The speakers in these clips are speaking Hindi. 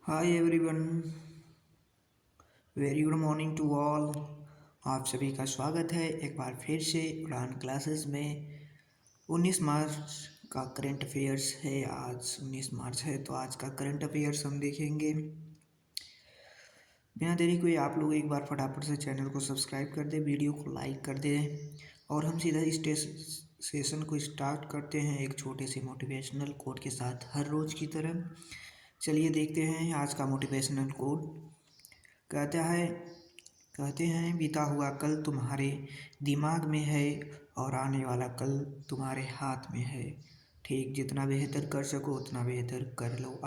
Hi everyone, very good morning to all. आप सभी का स्वागत है एक बार फिर से उड़ान क्लासेस में। 19 मार्च का करंट अफेयर्स है। आज 19 मार्च है तो आज का करंट अफेयर्स हम देखेंगे। बिना देरी कोई आप लोग एक बार फटाफट से चैनल को सब्सक्राइब कर दें, वीडियो को लाइक कर दें और हम सीधा इस सेशन को स्टार्ट करते हैं एक छोटे से मोटिवेशनल कोट के साथ हर रोज़ की तरह। चलिए देखते हैं आज का मोटिवेशनल कोट। कहते हैं बीता हुआ कल तुम्हारे दिमाग में है और आने वाला कल तुम्हारे हाथ में है। ठीक जितना बेहतर कर सको उतना बेहतर कर लो।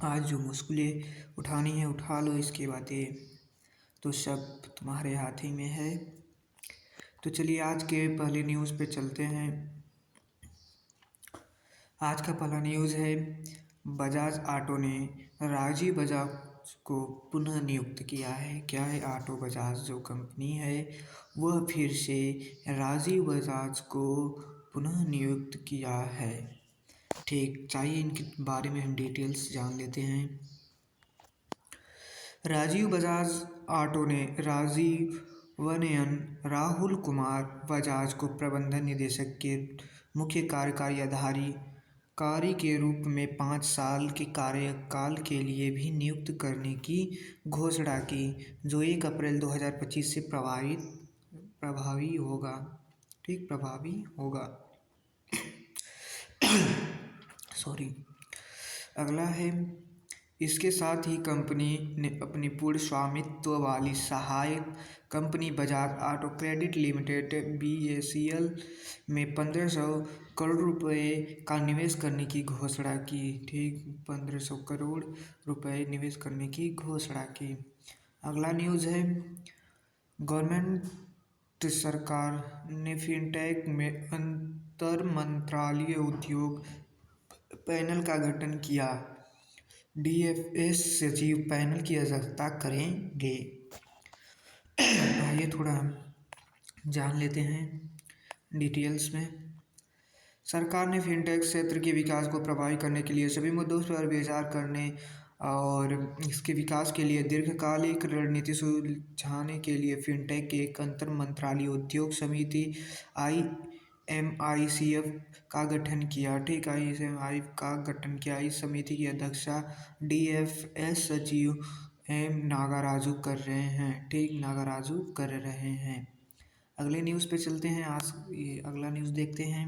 आज जो मुश्किलें उठानी है उठा लो, इसके बातें तो सब तुम्हारे हाथ ही में है। तो चलिए आज के पहले न्यूज़ पे चलते हैं। आज का पहला न्यूज़ है, बजाज ऑटो ने राजीव बजाज को पुनः नियुक्त किया है। क्या है? ऑटो बजाज जो कंपनी है वह फिर से राजीव बजाज को पुनः नियुक्त किया है। ठीक, चाहिए इनके बारे में हम डिटेल्स जान लेते हैं। राजीव बजाज ऑटो ने राजीव वनयन राहुल कुमार बजाज को प्रबंधन निदेशक के मुख्य कार्यकारी के रूप में 5 साल के कार्यकाल के लिए भी नियुक्त करने की घोषणा की, जो 1 अप्रैल 2025 से प्रभावी होगा। ठीक, प्रभावी होगा। सॉरी। अगला है, इसके साथ ही कंपनी ने अपनी पूर्ण स्वामित्व वाली सहायक company Bajaj auto credit limited BACL में 1500 करोड़ रुपए का निवेश करने की घोषणा की। ठीक, 1500 करोड़ रुपए निवेश करने की घोषणा की। अगला न्यूज़ है, गवर्नमेंट सरकार ने फिनटेक में अंतर मंत्रालय उद्योग पैनल का गठन किया। DFS सचिव पैनल की अध्यक्षता करेंगे। आइए थोड़ा हम जान लेते हैं डिटेल्स में। सरकार ने फिनटेक क्षेत्र के विकास को प्रभावित करने के लिए सभी मुद्दों पर विचार करने और इसके विकास के लिए दीर्घकालिक रणनीति सुलझाने के लिए फिनटेक के एक अंतर मंत्रालय उद्योग समिति IMICF का गठन किया। ठीक, IMICF का गठन किया। इस समिति की अध्यक्षता DFS सचिव नागाराजू कर रहे हैं। ठीक, नागाराजू कर रहे हैं। अगले न्यूज़ पे चलते हैं। आज ये अगला न्यूज़ देखते हैं।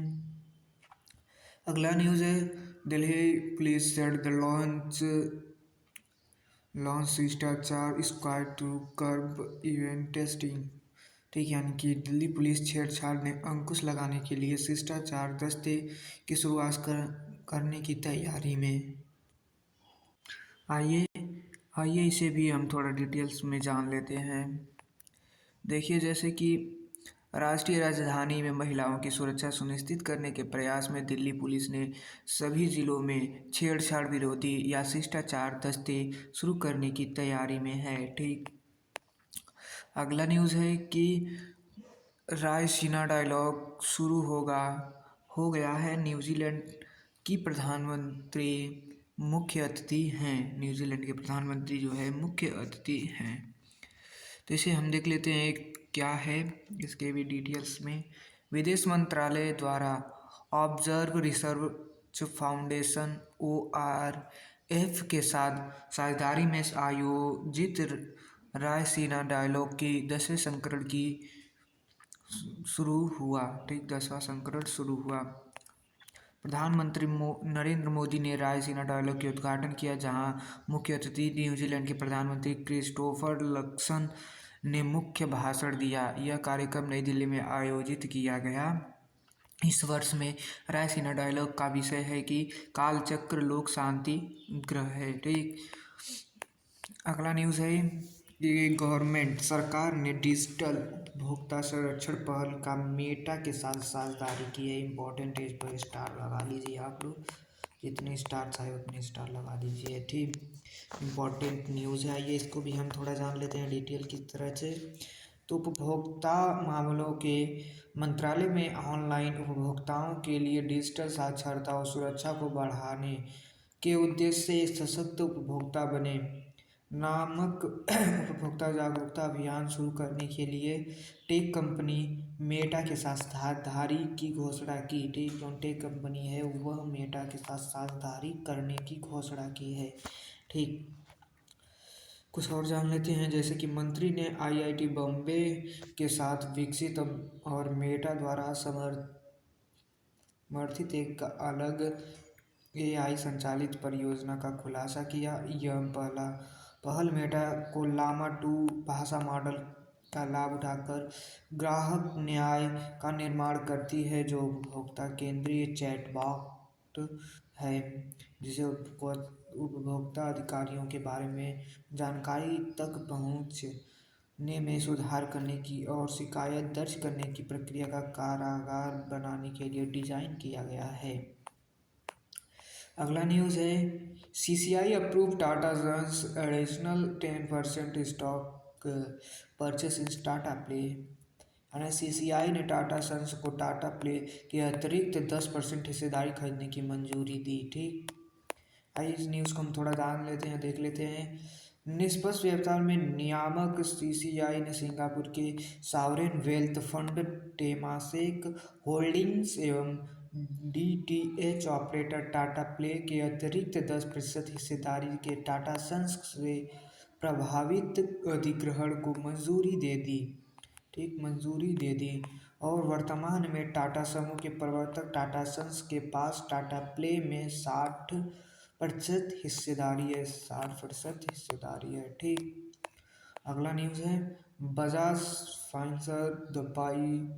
अगला न्यूज़ है, Delhi police said the launch Shishtachar squad to curb इवेंट टेस्टिंग। ठीक, यानी कि दिल्ली पुलिस छेड़छाड़ में अंकुश लगाने के लिए शिष्टाचार दस्ते की शुरुआत करने की तैयारी में। आइए इसे भी हम थोड़ा डिटेल्स में जान लेते हैं। देखिए, जैसे कि राष्ट्रीय राजधानी में महिलाओं की सुरक्षा सुनिश्चित करने के प्रयास में दिल्ली पुलिस ने सभी जिलों में छेड़छाड़ विरोधी या शिष्टाचार दस्ते शुरू करने की तैयारी में है। ठीक, अगला न्यूज़ है कि रायसीना डायलॉग शुरू हो गया है। न्यूजीलैंड की प्रधानमंत्री मुख्य अतिथि हैं। न्यूजीलैंड के प्रधानमंत्री जो है मुख्य अतिथि हैं। तो इसे हम देख लेते हैं क्या है इसके भी डिटेल्स में। विदेश मंत्रालय द्वारा ऑब्जर्व रिसर्च फाउंडेशन ORF के साथ साझेदारी में आयोजित रायसीना डायलॉग की 10वें संस्करण की शुरू हुआ। ठीक, 10वां संस्करण शुरू हुआ। प्रधानमंत्री नरेंद्र मोदी ने रायसीना डायलॉग के उद्घाटन किया, जहां मुख्य अतिथि न्यूजीलैंड के प्रधानमंत्री क्रिस्टोफर लक्सन ने मुख्य भाषण दिया। यह कार्यक्रम नई दिल्ली में आयोजित किया गया। इस वर्ष में रायसीना डायलॉग का विषय है कि कालचक्र लोक शांति ग्रह है। ठीक, अगला न्यूज़ है कि गवर्नमेंट सरकार ने डिजिटल उपभोक्ता संरक्षण पहल का मेटा के साथ साझेदारी की है। इम्पोर्टेंट है, इस पर स्टार लगा लीजिए आप लोग, जितने स्टार चाहे उतने स्टार लगा दीजिए। ठीक, इम्पोर्टेंट न्यूज़ है। ये इसको भी हम थोड़ा जान लेते हैं डिटेल की तरह से। तो उपभोक्ता मामलों के मंत्रालय में ऑनलाइन उपभोक्ताओं के लिए डिजिटल साक्षरता और सुरक्षा को बढ़ाने के उद्देश्य से एक सशक्त उपभोक्ता बने नामक उपभोक्ता जागरूकता अभियान शुरू करने के लिए टेक कंपनी मेटा के साथ साझेदारी की घोषणा की। ठीक, जो टेक कंपनी है वह मेटा के साथ साझेदारी करने की घोषणा की है। ठीक, कुछ और जान लेते हैं। जैसे कि मंत्री ने आईआईटी बॉम्बे के साथ विकसित और मेटा द्वारा समर्थित एक अलग एआई संचालित परियोजना का खुलासा किया। यह पहल मेटा को लामा 2 भाषा मॉडल का लाभ उठाकर ग्राहक न्याय का निर्माण करती है, जो उपभोक्ता केंद्रीय चैटबॉट है, जिसे उपभोक्ता अधिकारियों के बारे में जानकारी तक पहुंचने में सुधार करने की और शिकायत दर्ज करने की प्रक्रिया का कारगर बनाने के लिए डिज़ाइन किया गया है। अगला न्यूज़ है CCI approve Tata sons additional 10% stock purchase in Tata play. यानी सीसीआई ने टाटा सन्स को टाटा प्ले के अतिरिक्त 10% हिस्सेदारी खरीदने की मंजूरी दी। ठीक, आइए इस न्यूज़ को हम थोड़ा जान लेते हैं, देख लेते हैं। निष्पक्ष व्यापार में नियामक सीसीआई ने सिंगापुर के sovereign wealth fund Temasek holdings एवं डीटीएच ऑपरेटर टाटा प्ले के अतिरिक्त 10% हिस्सेदारी के टाटा सन्स से प्रभावित अधिग्रहण को मंजूरी दे दी। ठीक, मंजूरी दे दी और वर्तमान में टाटा समूह के प्रवर्तक टाटा सन्स के पास टाटा प्ले में 60% हिस्सेदारी है। 60% हिस्सेदारी है। ठीक, अगला न्यूज़ है बजाज फाइनेंसर दबाई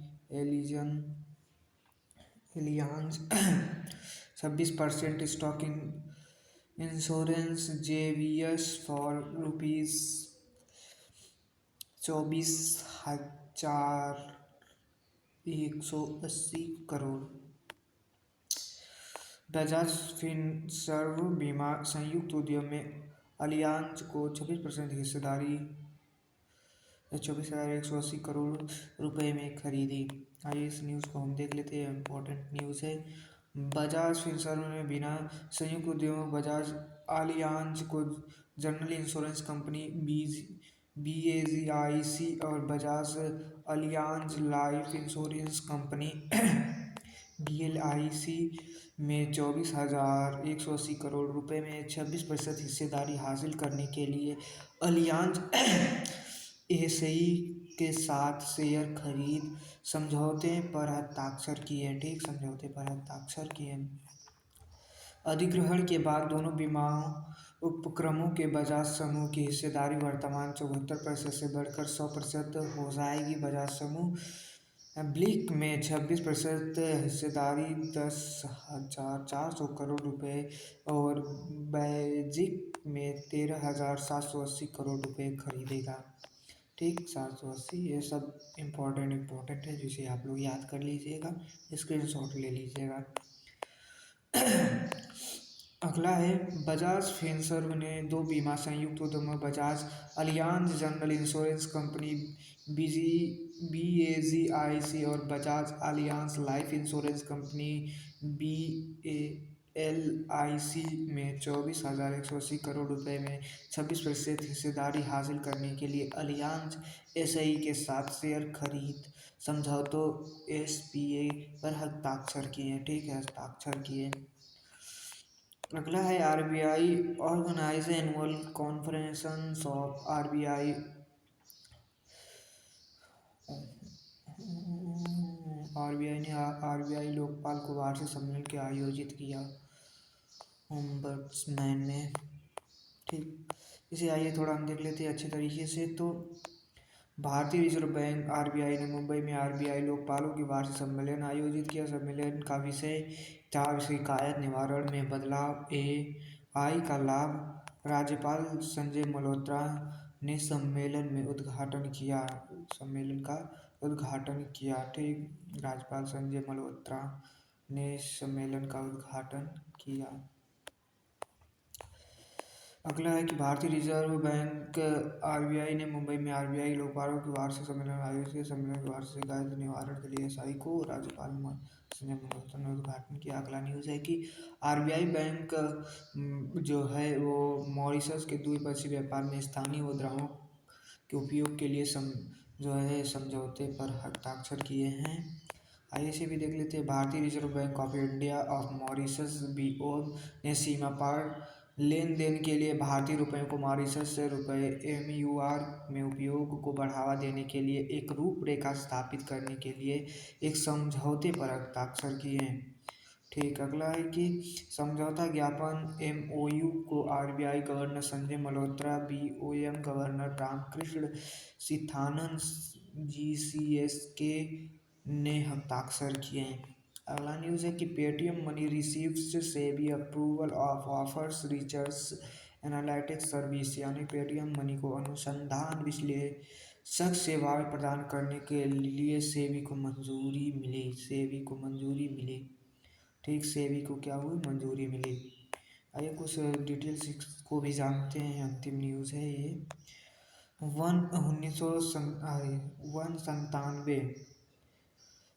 Allianz 26% stock in insurance JVs for ₹24,180 crore. Bajaj finserv बीमा संयुक्त उद्यम में अलियांज को 26% हिस्सेदारी 24,180 करोड़ रुपए में खरीदी। आइए इस न्यूज़ को हम देख लेते हैं, इम्पोर्टेंट न्यूज़ है। बजाज फिनसर्व ने बिना संयुक्त उद्यमों बजाज अलियांज को जनरल इंश्योरेंस कंपनी BAGIC और Bajaj Allianz life insurance company BLIC में 24,180 करोड़ रुपए में 26% हिस्सेदारी हासिल करने के लिए अलियांज एसई के साथ शेयर खरीद समझौते पर हस्ताक्षर किए। ठीक, समझौते पर हस्ताक्षर किए। अधिग्रहण के बाद दोनों बीमा उपक्रमों के बजाज समूह की हिस्सेदारी वर्तमान 74% से बढ़कर 100% हो जाएगी। बजाज समूह ब्लिक में 26% हिस्सेदारी 10,400 करोड़ रुपए और बैजिक में 13,780 करोड़ रुपए खरीदेगा। ठीक, 780, ये सब इम्पोर्टेंट है, जिसे आप लोग याद कर लीजिएगा, स्क्रीनशॉट ले लीजिएगा। अगला है बजाज फिनसर्व ने 2 बीमा संयुक्त उद्यमों Bajaj Allianz general insurance company BAGIC और Bajaj Allianz life insurance company BALIC में 24,180 करोड़ रुपए में 26% हिस्सेदारी हासिल करने के लिए अलियांज एसई के साथ शेयर खरीद समझौतों SPA पर हस्ताक्षर किए। ठीक है, हस्ताक्षर किए। अगला है RBI organise annual conference of RBI ने RBI लोकपाल को वार्षिक सम्मेलन के आयोजित किया ओम्बड्समैन में। ठीक, इसे आइए थोड़ा हम देख लेते हैं अच्छे तरीके से। तो भारतीय रिजर्व बैंक RBI ने मुंबई में RBI लोकपालों की वार्षिक सम्मेलन आयोजित किया। सम्मेलन का विषय था शिकायत निवारण में बदलाव, AI का लाभ। राज्यपाल संजय मल्होत्रा ने सम्मेलन का उद्घाटन किया। ठीक, राज्यपाल संजय मल्होत्रा ने सम्मेलन का उद्घाटन किया। अगला है कि भारतीय रिजर्व बैंक आरबीआई ने मुंबई में आरबीआई लोकपालों के वार्षिक सम्मेलन आयोजित किया। सम्मेलन के वार्षिक शिकायत निवारण के लिए एसआई को राज्यपाल ने उद्घाटन किया। अगला न्यूज़ है कि आरबीआई बैंक जो है वो मॉरिशस के द्विपक्षीय व्यापार में स्थानीय मुद्राओं के उपयोग के लिए जो है समझौते पर हस्ताक्षर किए हैं। आइए इसे भी देख लेते हैं। भारतीय reserve bank of India of Mauritius बीओ ने सीमा पार लेन देन के लिए भारतीय रुपये को मॉरिशस से रुपये एमयूआर में उपयोग को बढ़ावा देने के लिए एक रूपरेखा स्थापित करने के लिए एक समझौते पर हस्ताक्षर किए हैं। ठीक, अगला है कि समझौता ज्ञापन एमओयू को RBI governor Sanjay Malhotra, BOM governor Ramakrishna सीथानन जीसीएसके ने हस्ताक्षर किए हैं। अगला न्यूज़ है कि Paytm money receives SEBI approval of offers research analytics service, यानी पेटीएम मनी को अनुसंधान विश्लेषक सेवाएं प्रदान करने के लिए सेबी को मंजूरी मिली। ठीक, सेबी को क्या हुई, मंजूरी मिली। आइए कुछ डिटेल्स को भी जानते हैं। अंतिम न्यूज़ है ये। 1997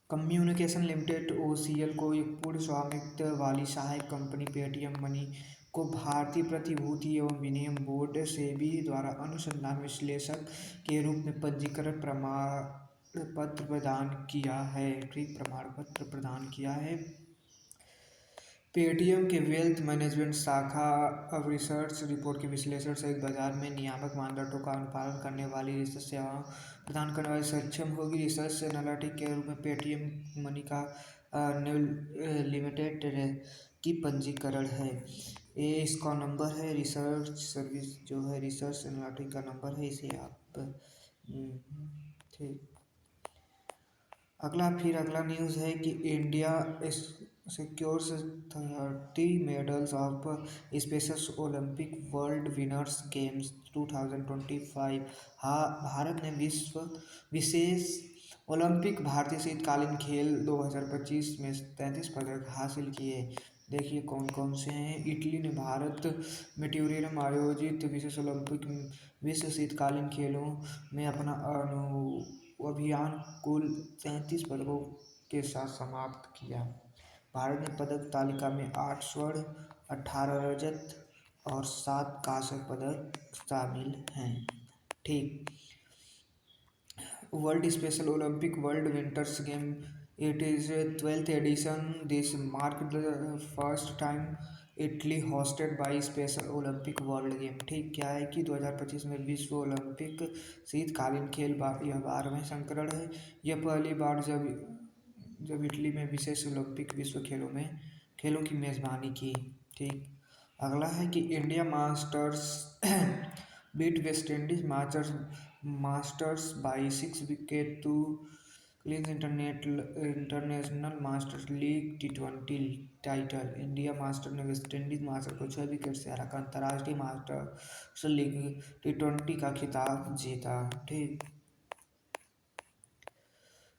कम्युनिकेशन लिमिटेड ओसीएल को एक पूर्ण स्वामित्व वाली सहायक कंपनी पेटीएम मनी को भारतीय प्रतिभूति एवं विनिमय बोर्ड सेबी द्वारा अनुसंधान विश्लेषक के रूप में पंजीकरण प्रमाण पत्र प्रदान किया है। ठीक, प्रमाण पत्र प्रदान किया है। पेटीएम के वेल्थ मैनेजमेंट शाखा अब रिसर्च रिपोर्ट के विश्लेषण सहित बाजार में नियामक मानदंडों का अनुपालन करने वाली रिसर्च सेवाओं प्रदान करने वाली सक्षम होगी। रिसर्च एनालिटिक के रूप में पेटीएम मनी का लिमिटेड की पंजीकरण है। ये इसका नंबर है, रिसर्च सर्विस जो है रिसर्च एनालिटिक का नंबर है, इसे आप ठीक। अगला न्यूज़ है कि India secures 30 medals of special Olympic world winners games 2025। Bharat ने विशेष ओलंपिक भारतीय शीतकालीन खेल 2025 में 33 पदक हासिल किए। देखिए कौन कौन से हैं। इटली ने भारत में ट्यूरिन में आयोजित विशेष ओलंपिक विश्व शीतकालीन खेलों में अपना अभियान कुल 33 पदकों के साथ समाप्त किया। भारत ने पदक तालिका में 8 स्वर्ण, 18 रजत और 7 कांस्य पदक शामिल हैं। ठीक, world special Olympic world winters game it is 12th edition. This mark the first time Italy hosted by special Olympic world game. ठीक, क्या है कि 2025 में विश्व ओलंपिक शीतकालीन खेल यह 12वें संस्करण है। यह पहली बार जब इटली में विशेष ओलंपिक विश्व खेलों की मेज़बानी की। ठीक, अगला है कि India masters beat West Indies masters by 6 wicket to clinch international masters league T20 title. India master ने वेस्ट इंडीज मास्टर को 6 विकेट से हराकर अंतर्राष्ट्रीय मास्टर्स लीग T20 का खिताब जीता। ठीक,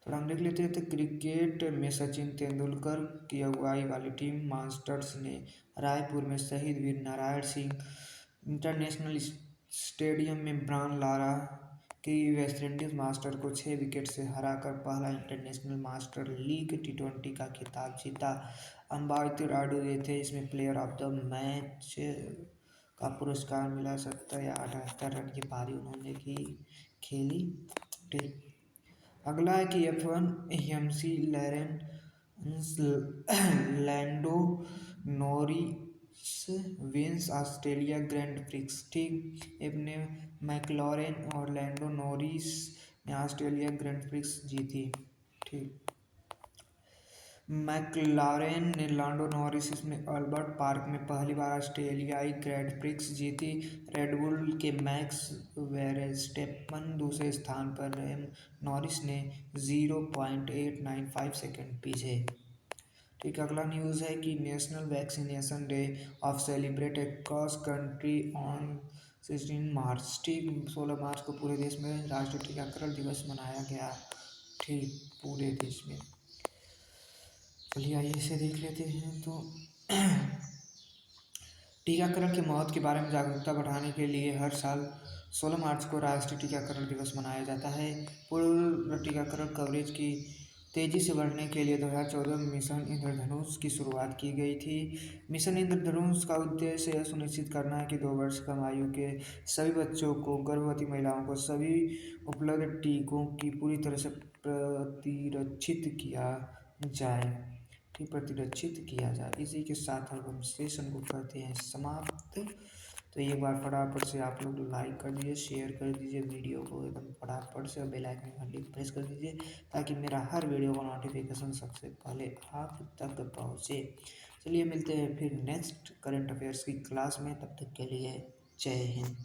तो हम देख लेते हैं। तो क्रिकेट में सचिन तेंदुलकर की अगुवाई वाली टीम मास्टर्स ने रायपुर में शहीद वीर नारायण सिंह इंटरनेशनल स्टेडियम में ब्रायन लारा की वेस्ट इंडीज मास्टर को 6 विकेट से हराकर पहला इंटरनेशनल मास्टर लीग T20 का खिताब जीता। अंबाती रायडू ये थे इसमें प्लेयर ऑफ द मैच का पुरस्कार मिला। 70 या 78 रन की पारी उन्होंने खेली। ठीक, अगला है कि F1 MC Lando Norris wins Australia grand prix. ठीक, अपने मैकलॉरेन और लैंडो नॉरिस ने ऑस्ट्रेलिया ग्रैंड प्रिक्स जीती। ठीक, मैकलारेन ने लैंडो नॉरिस ने अल्बर्ट पार्क में पहली बार ऑस्ट्रेलियाई ग्रैंड प्रिक्स जीती। रेडबुल के मैक्स वेरस्टेपन दूसरे स्थान पर रहे। नॉरिस ने 0.895 सेकंड पीछे। ठीक, अगला न्यूज़ है कि national vaccination day of celebrate across country on 16 मार्च। ठीक, 16 मार्च को पूरे देश में राष्ट्रीय टीकाकरण दिवस मनाया गया। ठीक, पूरे देश में। चलिए आइए इसे देख लेते हैं। तो टीकाकरण के महत्व के बारे में जागरूकता बढ़ाने के लिए हर साल 16 मार्च को राष्ट्रीय टीकाकरण दिवस मनाया जाता है। पूर्व टीकाकरण कवरेज की तेजी से बढ़ने के लिए 2014 में मिशन इंद्रधनुष की शुरुआत की गई थी। मिशन इंद्रधनुष का उद्देश्य यह सुनिश्चित करना है कि 2 वर्ष कम आयु के सभी बच्चों को, गर्भवती महिलाओं को सभी उपलब्ध टीकों की पूरी तरह से प्रतिरक्षित किया जाए प्रतिरक्षित किया जाए। इसी के साथ हम सेशन को करते हैं समाप्त। तो एक बार फटाफट से आप लोग लाइक कर दीजिए, शेयर कर दीजिए वीडियो को एकदम फटाफट से, बेल आइकन घंटी प्रेस कर दीजिए ताकि मेरा हर वीडियो का नोटिफिकेशन सबसे पहले आप तक पहुँचे। चलिए मिलते हैं फिर नेक्स्ट करंट अफेयर्स की क्लास में, तब तक के लिए जय हिंद।